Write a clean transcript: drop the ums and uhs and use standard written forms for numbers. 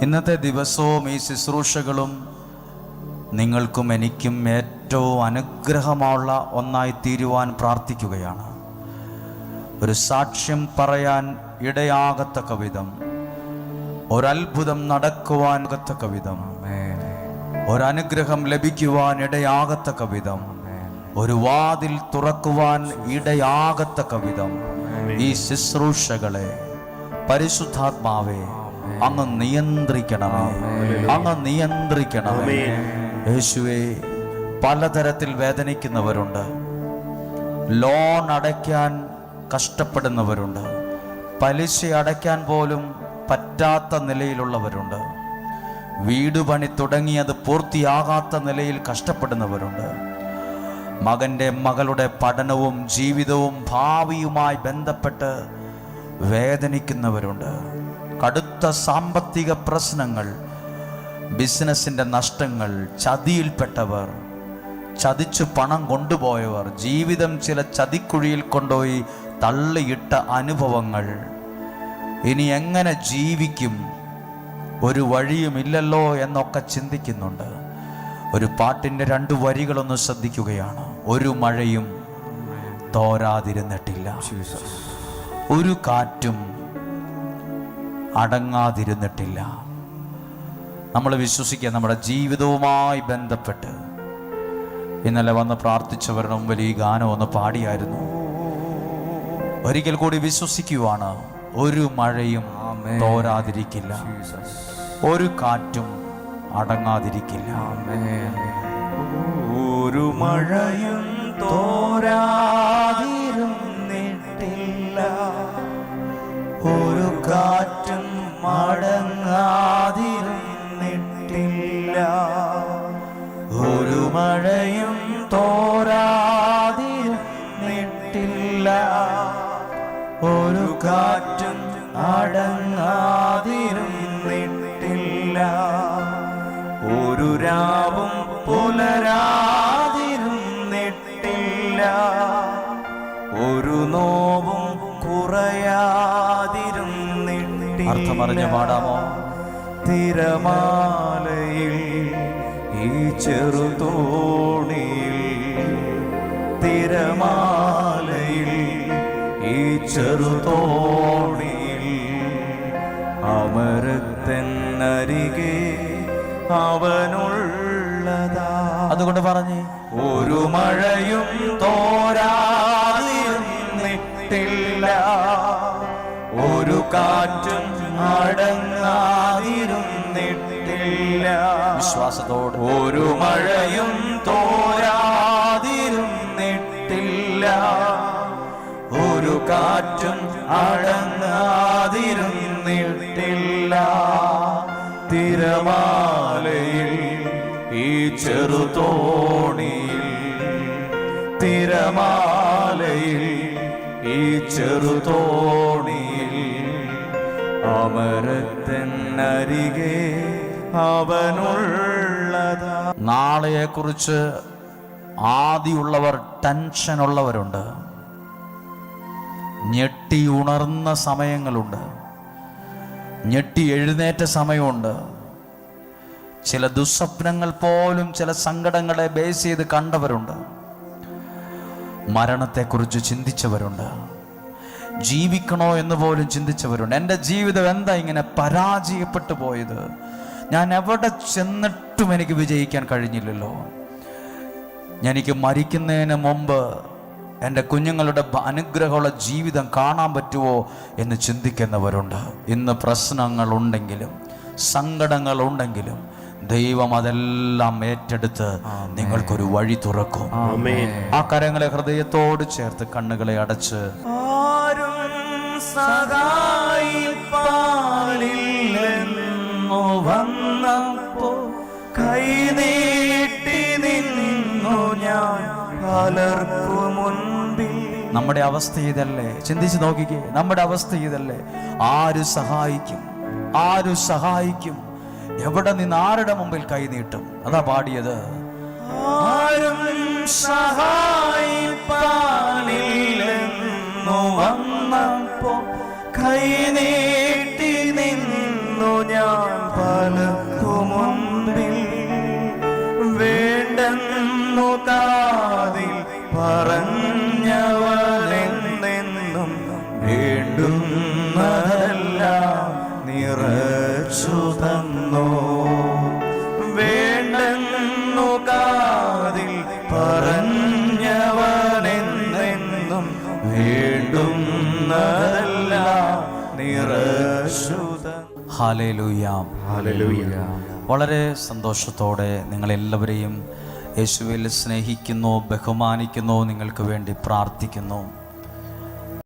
ഇന്നത്തെ ദിവസവും ഈ ശുശ്രൂഷകളും നിങ്ങൾക്കും എനിക്കും ഏറ്റവും അനുഗ്രഹമുള്ള ഒന്നായി തീരുവാൻ പ്രാർത്ഥിക്കുകയാണ്. ഒരു സാക്ഷ്യം പറയാൻ ഇടയാകത്തക്ക വിധം, ഒരത്ഭുതം നടക്കുവാൻ തക്ക വിധം, ഒരനുഗ്രഹം ലഭിക്കുവാൻ ഇടയാകത്തക്ക വിധം, ഒരു വാതിൽ തുറക്കുവാൻ ഇടയാകത്തക്ക വിധം ഈ ശുശ്രൂഷകളെ പരിശുദ്ധാത്മാവേ അങ്ങ് നിയന്ത്രിക്കണമേ, അങ്ങ് നിയന്ത്രിക്കണമേ. യേശുവേ, പലതരത്തിൽ വേദനിക്കുന്നവരുണ്ട്, ലോൺ അടയ്ക്കാൻ കഷ്ടപ്പെടുന്നവരുണ്ട്, പലിശ അടയ്ക്കാൻ പോലും പറ്റാത്ത നിലയിലുള്ളവരുണ്ട്, വീട് പണി തുടങ്ങിയത് പൂർത്തിയാകാത്ത നിലയിൽ കഷ്ടപ്പെടുന്നവരുണ്ട്, മകൻ്റെ മകളുടെ പഠനവും ജീവിതവും ഭാവിയുമായി ബന്ധപ്പെട്ട് വേദനിക്കുന്നവരുണ്ട്, കടുത്ത സാമ്പത്തിക പ്രശ്നങ്ങൾ, ബിസിനസ്സിൻ്റെ നഷ്ടങ്ങൾ, ചതിയിൽപ്പെട്ടവർ, ചതിച്ചു പണം കൊണ്ടുപോയവർ, ജീവിതം ചില ചതിക്കുഴിയിൽ കൊണ്ടുപോയി തള്ളിയിട്ട അനുഭവങ്ങൾ, ഇനി എങ്ങനെ ജീവിക്കും, ഒരു വഴിയുമില്ലല്ലോ എന്നൊക്കെ ചിന്തിക്കുന്നുണ്ട്. ഒരു പാട്ടിൻ്റെ 2 വരികളൊന്ന് ശ്രദ്ധിക്കുകയാണ്. ഒരു മഴയും തോരാതിരുന്നിട്ടില്ല, ഒരു കാറ്റും അടങ്ങാതിരുന്നിട്ടില്ല. നമ്മൾ വിശ്വസിക്കുക, നമ്മുടെ ജീവിതവുമായി ബന്ധപ്പെട്ട് ഇന്നലെ വന്ന് പ്രാർത്ഥിച്ചവരുടെ മുമ്പിൽ ഈ ഗാനം ഒന്ന് പാടിയായിരുന്നു. ഒരിക്കൽ കൂടി വിശ്വസിക്കുവാണ്, ഒരു മഴയും തോരാതിരിക്കില്ല, ഒരു കാറ്റും അടങ്ങാതിരിക്കില്ല. ഒരു മഴയും തോരാതിരുന്നിട്ടില്ല, ഒരു കാറ്റും അടങ്ങാതിരുന്നിട്ടില്ല, ഒരു മഴയും തോരാതിരുന്നിട്ടില്ല, ഒരു കാറ്റും അടങ്ങാതിരുന്നിട്ടില്ല, ഒരു രാവും പുലരാതിരുന്നിട്ടില്ല, ഒരു നോവും കുറയാതിരുന്നിട്ടില്ല. അർത്ഥമറിഞ്ഞ് പാടാമോ? തിരമാലയിൽ ഈ ചെറുതോണിയിൽ, തിരമാലയിൽ ഈ ചെറുതോണിയിൽ, അമരത്തെന്നരികെ അവനുള്ളതാ. അതുകൊണ്ട് പറഞ്ഞ്, ഒരു മഴയും തോരാതിരുന്നിട്ടില്ല, ഒരു കാറ്റും അടങ്ങാതിരുന്നിട്ടില്ല. വിശ്വാസത്തോട്, ഒരു മഴയും തോരാതിരുന്നിട്ടില്ല, ഒരു കാറ്റും അടങ്ങാതിരുന്നിട്ടില്ല, തിരമാലയിൽ ഈ ചെറുതോണിയിൽ, തിരമാലയിൽ ഈ ചെറുതോണിയിൽ, അമരത്തെന്നരികെ അവനുള്ളതാ. നാളെയെക്കുറിച്ച് ആദിയുള്ളവർ ടെൻഷനുള്ളവരുണ്ട്, ഞെട്ടി ഉണർന്ന സമയങ്ങളുണ്ട്, ഞെട്ടി എഴുന്നേറ്റ സമയമുണ്ട്. ചില ദുസ്വപ്നങ്ങൾ പോലും ചില സങ്കടങ്ങളെ ബേസ് ചെയ്ത് കണ്ടവരുണ്ട്, മരണത്തെക്കുറിച്ച് ചിന്തിച്ചവരുണ്ട്, ജീവിക്കണോ എന്ന് പോലും ചിന്തിച്ചവരുണ്ട്. എൻ്റെ ജീവിതം എന്താ ഇങ്ങനെ പരാജയപ്പെട്ടു പോയത്, ഞാൻ എവിടെ ചെന്നിട്ടും എനിക്ക് വിജയിക്കാൻ കഴിഞ്ഞില്ലല്ലോ, എനിക്ക് മരിക്കുന്നതിന് മുമ്പ് എൻ്റെ കുഞ്ഞുങ്ങളുടെ അനുഗ്രഹമുള്ള ജീവിതം കാണാൻ പറ്റുമോ എന്ന് ചിന്തിക്കുന്നവരുണ്ട്. ഇന്ന് പ്രശ്നങ്ങളുണ്ടെങ്കിലും സങ്കടങ്ങളുണ്ടെങ്കിലും ദൈവം അതെല്ലാം ഏറ്റെടുത്ത് നിങ്ങൾക്കൊരു വഴി തുറക്കും. ആ കരങ്ങളെ ഹൃദയത്തോട് ചേർത്ത് കണ്ണുകളെ അടച്ച്, ആരും സഹായിപ്പാനില്ലെന്നു വന്നപ്പോ കൈനീട്ടി നിന്നു ഞാൻ പലർക്കു മുൻപിൽ. നമ്മുടെ അവസ്ഥ ഇതല്ലേ? ചിന്തിച്ച് നോക്കിക്കേ, നമ്മുടെ അവസ്ഥ ഇതല്ലേ? ആര് സഹായിക്കും? ആര് സഹായിക്കും? എവിടെ നിന്ന് ആരുടെ മുമ്പിൽ കൈനീട്ടും? അതാ പാടിയത്. ആരും സഹായിപ്പാനില്ലെന്നു വന്നപ്പോ കൈനീട്ടി നിന്നു ഞാൻ പലർക്കു മുൻപിൽ വേണ്ടെന്നു കാതിൽ പറഞ്ഞവനെന്നെന്നും വേണ്ടുന്നതെല്ലാം നിറച്ചു തന്നു. വേണ്ടെന്നു കാതിൽ പറഞ്ഞവനെന്നെന്നും വേണ്ടുന്നതെല്ലാം നിറച്ചു തന്നു. ഹല്ലേലൂയ. ഹല്ലേലൂയ. വളരെ സന്തോഷത്തോടെ നിങ്ങളെല്ലാവരെയും യേശുവിൽ സ്നേഹിക്കുന്നു, ബഹുമാനിക്കുന്നു, നിങ്ങൾക്ക് വേണ്ടി പ്രാർത്ഥിക്കുന്നു.